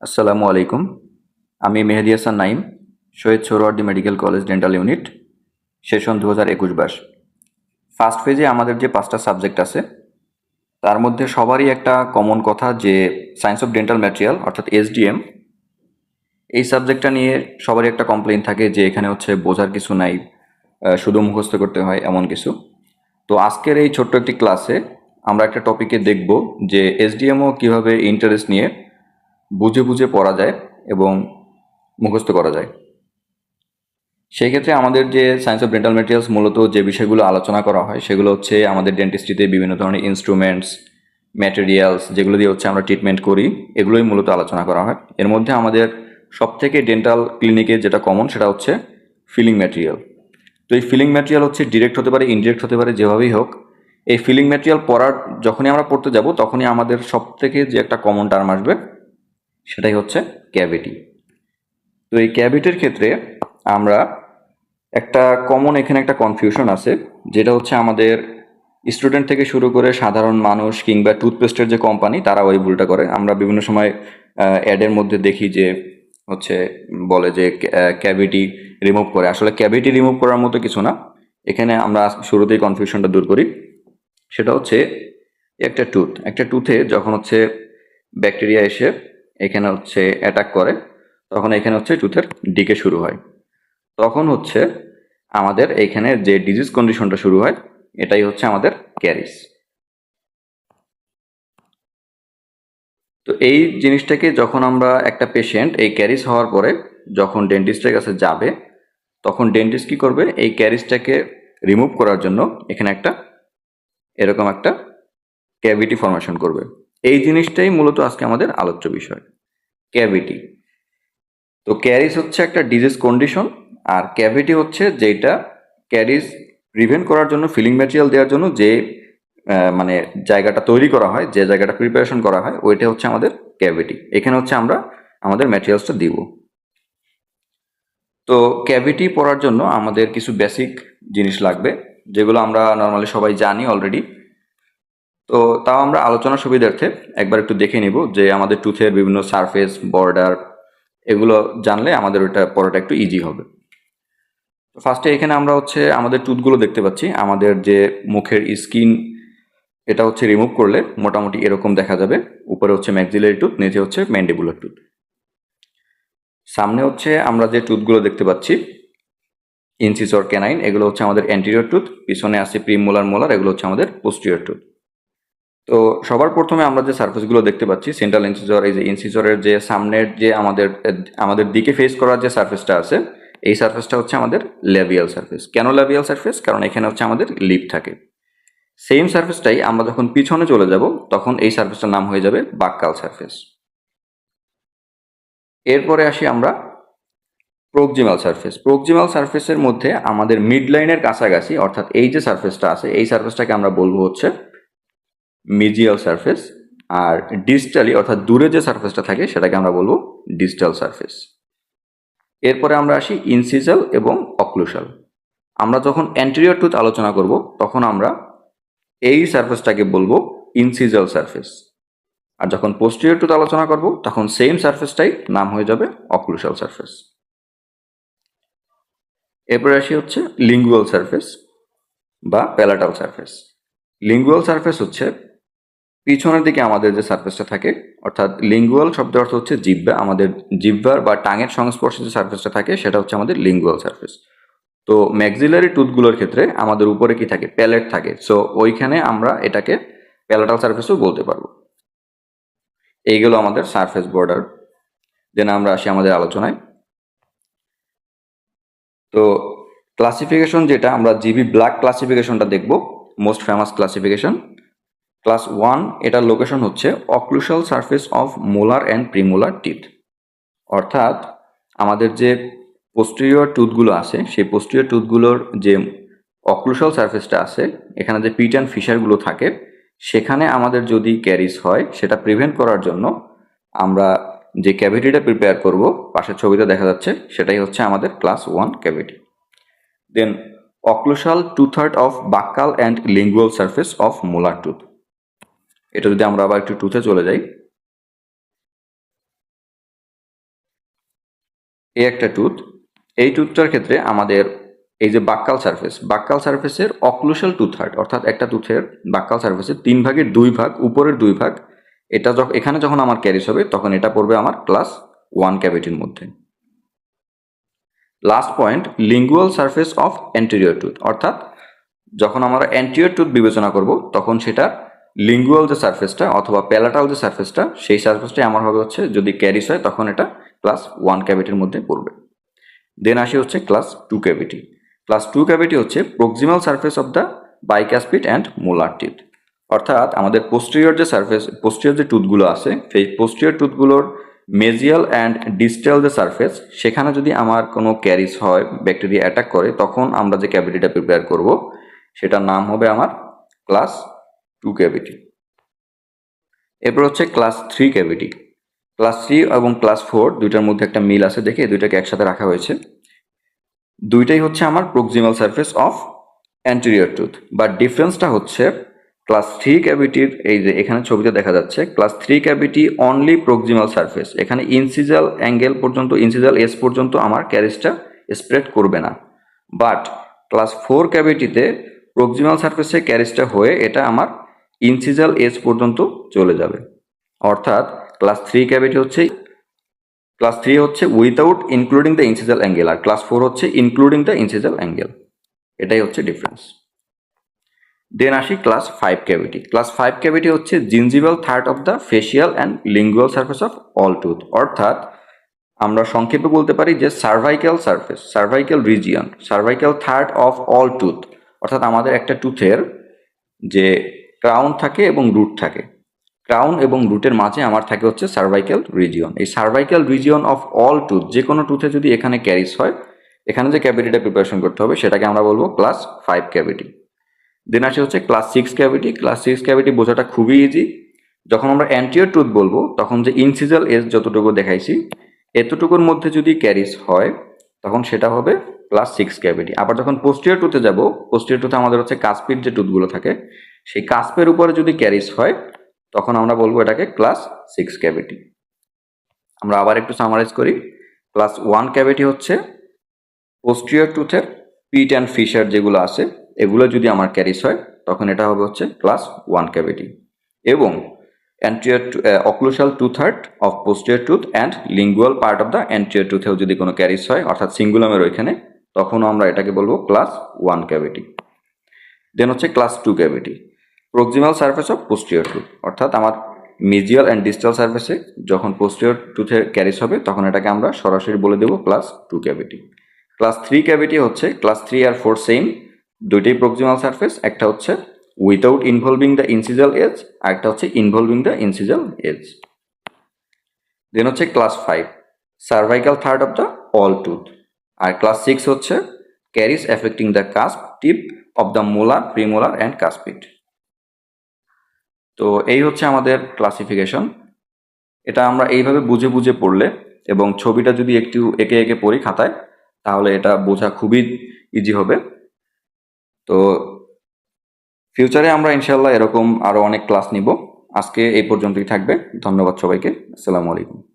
আসসালামু আলাইকুম। আমি Mehedi Hasan Naim, Shahid Suhrawardy medical college dental unit, session 2021-22। First ফেজে আমাদের যে 5টা সাবজেক্ট আছে তার মধ্যে সবারই একটা কমন কথা যে সায়েন্স অফ ডেন্টাল ম্যাটেরিয়াল অর্থাৎ এসডিএম, এই সাবজেক্টটা নিয়ে সবারই একটা কমপ্লেইন থাকে যে এখানে হচ্ছে বোঝার কিছু নাই, শুধু মুখস্থ করতে হয় এমন কিছু। তো আজকের এই ছোট্ট একটি ক্লাসে আমরা একটা টপিকে দেখব যে এসডিএমও কীভাবে ইন্টারেস্ট নিয়ে বুঝে বুঝে পড়া যায় এবং মুখস্থ করা যায়। সেই ক্ষেত্রে আমাদের যে সায়েন্স অফ ডেন্টাল ম্যাটেরিয়ালস মূলত যে বিষয়গুলো আলোচনা করা হয় সেগুলো হচ্ছে আমাদের ডেন্টিস্ট্রিতে বিভিন্ন ধরনের ইনস্ট্রুমেন্টস, ম্যাটেরিয়ালস যেগুলো দিয়ে হচ্ছে আমরা ট্রিটমেন্ট করি, এগুলোই মূলত আলোচনা করা হয়। এর মধ্যে আমাদের সবথেকে ডেন্টাল ক্লিনিকে যেটা কমন সেটা হচ্ছে ফিলিং ম্যাটেরিয়াল। তো এই ফিলিং ম্যাটেরিয়াল হচ্ছে ডিরেক্ট হতে পারে, ইনডিরেক্ট হতে পারে, যেভাবেই হোক এই ফিলিং ম্যাটেরিয়াল যখনই আমরা পড়তে যাব তখনই আমাদের সবথেকে যে একটা কমন টার্ম আসবে সেটাই হচ্ছে ক্যাভিটি। তো এই ক্যাভিটির ক্ষেত্রে আমরা একটা কমন এখানে একটা কনফিউশন আছে, যেটা হচ্ছে আমাদের স্টুডেন্ট থেকে শুরু করে সাধারণ মানুষ কিংবা টুথপেস্টের যে কোম্পানি তারা ওই ভুলটা করে। আমরা বিভিন্ন সময় অ্যাডের মধ্যে দেখি যে হচ্ছে বলে যে ক্যাভিটি রিমুভ করে, আসলে ক্যাভিটি রিমুভ করার মতো কিছু না। এখানে আমরা শুরুতেই কনফিউশনটা দূর করি। সেটা হচ্ছে একটা টুথে যখন হচ্ছে ব্যাকটেরিয়া এসে এখানে হচ্ছে অ্যাটাক করে, তখন এখানে হচ্ছে টুথের ডিকে শুরু হয়। তখন হচ্ছে আমাদের এইখানে যে ডিজিজ কন্ডিশনটা শুরু হয় এটাই হচ্ছে আমাদের ক্যারিস। তো এই জিনিসটাকে যখন আমরা একটা পেশেন্ট এই ক্যারিস হওয়ার পরে যখন ডেন্টিস্টের কাছে যাবে, তখন ডেন্টিস্ট কি করবে, এই ক্যারিসটাকে রিমুভ করার জন্য এখানে এরকম একটা ক্যাভিটি ফর্মেশন করবে। এই জিনিসটাই মূলত আজকে আমাদের আলোচ্য বিষয়, ক্যাভিটি। তো ক্যারিস হচ্ছে একটা ডিজিজ কন্ডিশন, আর ক্যাভিটি হচ্ছে যেটা ক্যারিস প্রিভেন্ট করার জন্য ফিলিং ম্যাটেরিয়াল দেওয়ার জন্য যে মানে জায়গাটা তৈরি করা হয়, যে জায়গাটা প্রিপারেশন করা হয়, ওইটা হচ্ছে আমাদের ক্যাভিটি। এখানে হচ্ছে আমরা আমাদের ম্যাটেরিয়ালসটা দিব। তো ক্যাভিটি পড়ার জন্য আমাদের কিছু বেসিক জিনিস লাগবে, যেগুলো আমরা নর্মালি সবাই জানি অলরেডি। তো তাও আমরা আলোচনার সুবিধার্থে একবার একটু দেখে নিব যে আমাদের টুথের বিভিন্ন সারফেস, বর্ডার, এগুলো জানলে আমাদের ওটা পড়াটা একটু ইজি হবে। তো ফার্স্টে এখানে আমরা হচ্ছে আমাদের টুথগুলো দেখতে পাচ্ছি। আমাদের যে মুখের স্কিন এটা হচ্ছে রিমুভ করলে মোটামুটি এরকম দেখা যাবে। উপরে হচ্ছে ম্যাক্সিলারি টুথ, নিচে হচ্ছে ম্যান্ডিবুলার টুথ। সামনে হচ্ছে আমরা যে টুথগুলো দেখতে পাচ্ছি ইনসিসর, ক্যানাইন, এগুলো হচ্ছে আমাদের অ্যান্টেরিয়র টুথ। পিছনে আছে প্রিমোলার, মোলার, এগুলো হচ্ছে আমাদের পোস্টেরিয়র টুথ। তো সবার প্রথমে আমরা যে সারফেসগুলো দেখতে পাচ্ছি সেন্ট্রাল ইনসিসর, এই যে ইনসিসরের যে সামনের যে আমাদের দিকে ফেস করার যে সারফেসটা আছে, এই সারফেসটা হচ্ছে আমাদের ল্যাবিয়াল সারফেস। কেন ল্যাবিয়াল সারফেস? কারণ এখানে হচ্ছে আমাদের লিপ থাকে। সেম সারফেসটাই আমরা যখন পিছনে চলে যাব তখন এই সারফেসটার নাম হয়ে যাবে বাক্কাল সারফেস। এরপরে আসি আমরা প্রক্সিমাল সারফেস। প্রক্সিমাল সারফেসের মধ্যে আমাদের মিড লাইনের কাছাকাছি অর্থাৎ এই যে সারফেসটা আছে এই সারফেসটাকে আমরা বলবো হচ্ছে মিজিয়াল সারফেস, আর ডিস্টালি অর্থাৎ দূরে যে সারফেসটা থাকে সেটাকে আমরা বলবো ডিস্টাল সারফেস। এরপরে আমরা আসি ইনসিজাল এবং অক্লুসাল। আমরা যখন অ্যান্টেরিয়র টুথ আলোচনা করব তখন আমরা এই সারফেসটাকে বলবো ইনসিজাল সারফেস, আর যখন পোস্টেরিয়র টুথ আলোচনা করব তখন সেম সারফেসটাই নাম হয়ে যাবে অক্লুসাল সারফেস। এরপরে আসি হচ্ছে লিঙ্গুয়াল সারফেস বা প্যালাটাল সারফেস। লিঙ্গুয়াল সারফেস হচ্ছে পিছনের দিকে আমাদের যে সারফেসটা থাকে, অর্থাৎ লিঙ্গুয়াল শব্দের অর্থ হচ্ছে জিহ্বা। আমাদের জিহ্বার বা টাঙের সংস্পর্শে যে সারফেসটা থাকে সেটা হচ্ছে আমাদের লিঙ্গুয়াল সারফেস। তো ম্যাক্সিলারি টুথগুলোর ক্ষেত্রে আমাদের উপরে কি থাকে, প্যালেট থাকে। সো ওইখানে আমরা এটাকে প্যালাটাল সারফেসও বলতে পারবো। এইগুলো আমাদের সারফেস বর্ডার। দেন আমরা আসি আমাদের আলোচনায়। তো ক্লাসিফিকেশন যেটা আমরা জিবি ব্ল্যাক ক্লাসিফিকেশনটা দেখব, মোস্ট ফেমাস ক্লাসিফিকেশন। ক্লাস 1 এটার লোকেশন হচ্ছে occlusal surface of molar and premolar teeth, অর্থাৎ আমাদের যে পোস্টেরিয়র টুথগুলো আছে সেই পোস্টেরিয়র টুথগুলোর যে অক্লুসাল সারফেসটা আছে, এখানে যে পিট অ্যান্ড ফিশারগুলো থাকে, সেখানে আমাদের যদি ক্যারিস হয় সেটা প্রিভেন্ট করার জন্য আমরা যে ক্যাভিটিটা প্রিপেয়ার করব, পাশের ছবিতে দেখা যাচ্ছে, সেটাই হচ্ছে আমাদের class 1 cavity. Then occlusal two third of buccal and lingual surface of molar tooth. এটা যদি আমরা আবার একটু টুথে চলে যাই, এই একটা টুথ, এই টুথটার ক্ষেত্রে আমাদের এই যে বাক্কাল সারফেসের অক্লুসাল টু-থার্ড, অর্থাৎ একটা টুথের বাক্কাল সারফেসের 3 ভাগের 2 ভাগ, উপরের 2 ভাগ, এটা এখানে যখন আমার ক্যারিস হবে তখন এটা পড়বে আমার ক্লাস 1 ক্যাভিটির মধ্যে। Last point, lingual surface of anterior tooth, অর্থাৎ যখন আমরা অ্যান্টেরিয়র টুথ বিবেচনা করব তখন সেটা লিঙ্গুয়াল যে সারফেসটা অথবা প্যালাটাল যে সারফেসটা, সেই সারফেসটাই আমার হবে হচ্ছে, যদি ক্যারিস হয় তখন এটা ক্লাস 1 ক্যাভিটির মধ্যে পড়বে। দেন আসি হচ্ছে ক্লাস 2 ক্যাভিটি। ক্লাস 2 ক্যাভিটি হচ্ছে proximal surface of the bicuspid and molar teeth, অর্থাৎ আমাদের পোস্টেরিয়র যে টুথগুলো আছে, সেই পোস্টেরিয়র টুথগুলোর মেজিয়াল অ্যান্ড ডিস্টাল যে সারফেস, সেখানে যদি আমার কোনো ক্যারিস হয়, ব্যাকটেরিয়া অ্যাটাক করে, তখন আমরা যে ক্যাভিটিটা প্রিপেয়ার করব সেটার নাম হবে আমার ক্লাস 2 ক্যাভিটি। এরপর হচ্ছে ক্লাস 3 ক্যাভিটি। ক্লাস 3 এবং ক্লাস 4 দুইটার মধ্যে একটা মিল আছে, দেখে দুইটাকে একসাথে রাখা হয়েছে। দুইটাই হচ্ছে আমার proximal surface of anterior tooth, but ডিফারেন্সটা হচ্ছে ক্লাস 3 ক্যাভিটির, এই যে এখানে ছবিতে দেখা যাচ্ছে, class 3 cavity only proximal surface, এখানে ইনসিজাল অ্যাঙ্গেল পর্যন্ত, ইনসিজাল এজ পর্যন্ত আমার ক্যারিসটা স্প্রেড করবে না। বাট ক্লাস 4 ক্যাভিটিতে প্রক্সিমাল সারফেসে ক্যারিসটা হয়ে এটা আমার ইনসিজাল এজ পর্যন্ত চলে যাবে। অর্থাৎ ক্লাস 3 ক্যাভিটি হচ্ছে, ক্লাস 3 হচ্ছে without including the incisal angle, আর ক্লাস 4 হচ্ছে ইনক্লুডিং দ্য ইনসিজাল অ্যাঙ্গেল। এটাই হচ্ছে ডিফারেন্স। দেন আসি ক্লাস 5 ক্যাভিটি। ক্লাস 5 ক্যাভিটি হচ্ছে gingival third of the facial and lingual surface of all tooth, অর্থাৎ আমরা সংক্ষেপে বলতে পারি যে cervical surface, cervical region, cervical third of all tooth, অর্থাৎ আমাদের একটা টুথের যে ক্রাউন থাকে এবং রুট থাকে, ক্রাউন এবং রুটের মাঝে আমার থাকে হচ্ছে সার্ভাইকাল রিজিয়ন। এই cervical region of all tooth, যে কোনো টুথে যদি এখানে ক্যারিস হয়, এখানে যে ক্যাভিটিটা প্রিপারেশন করতে হবে সেটাকে আমরা বলবো ক্লাস 5 ক্যাভিটি। দেন আসে হচ্ছে ক্লাস 6 ক্যাভিটি। ক্লাস 6 ক্যাভিটি বোঝাটা খুবই ইজি। যখন আমরা অ্যান্টিরিয়র টুথ বলবো তখন যে ইনসিজাল এজ যতটুকু দেখাইছি, এতটুকুর মধ্যে যদি ক্যারিস হয় তখন সেটা হবে ক্লাস 6 ক্যাভিটি। আবার যখন পোস্টেরিয়র টুথে যাব, পোস্টেরিয়র টুথে আমাদের হচ্ছে কাস্পিড যে টুথগুলো থাকে, সেই কাস্পের উপরে যদি ক্যারিস হয় তখন আমরা বলবো এটাকে ক্লাস 6 ক্যাভিটি। আমরা আবার একটু সামারাইজ করি। ক্লাস 1 ক্যাভিটি হচ্ছে পোস্টেরিয়র টুথের পিট অ্যান্ড ফিশার যেগুলো আছে, এগুলো যদি আমার ক্যারিস হয় তখন এটা হবে হচ্ছে ক্লাস 1 ক্যাভিটি। এবং anterior occlusal two third of posterior tooth and lingual part of the anterior টুথেও যদি কোনো ক্যারিস হয়, অর্থাৎ সিঙ্গুলামের ওইখানে, তখনও আমরা এটাকে বলবো ক্লাস 1 ক্যাভিটি। দেন হচ্ছে class 2 cavity, proximal surface of posterior tooth, অর্থাৎ আমার মেজিয়াল অ্যান্ড ডিস্টাল সারফেসে যখন পোস্টেরিয়র টুথে ক্যারিস হবে তখন এটাকে আমরা সরাসরি বলে দেবো ক্লাস 2 ক্যাভিটি। ক্লাস 3 ক্যাভিটি হচ্ছে ক্লাস 3 আর 4 সেম, দুইটাই প্রক্সিমাল সারফেস, একটা হচ্ছে without involving the incisal edge, আর একটা হচ্ছে involving the incisal edge. Then হচ্ছে class 5 cervical third of the all tooth, আর ক্লাস 6 হচ্ছে caries affecting the cusp tip of the molar, premolar and cuspid. তো এই হচ্ছে আমাদের ক্লাসিফিকেশন। এটা আমরা এইভাবে বুঝে বুঝে পড়লে এবং ছবিটা যদি একটু এঁকে এঁকে পড়ি খাতায়, তাহলে এটা বোঝা খুবই ইজি হবে। তো ফিউচারে আমরা ইনশাল্লাহ এরকম আরও অনেক ক্লাস নিব। আজকে এই পর্যন্তই থাকবে। ধন্যবাদ সবাইকে। আসসালামু আলাইকুম।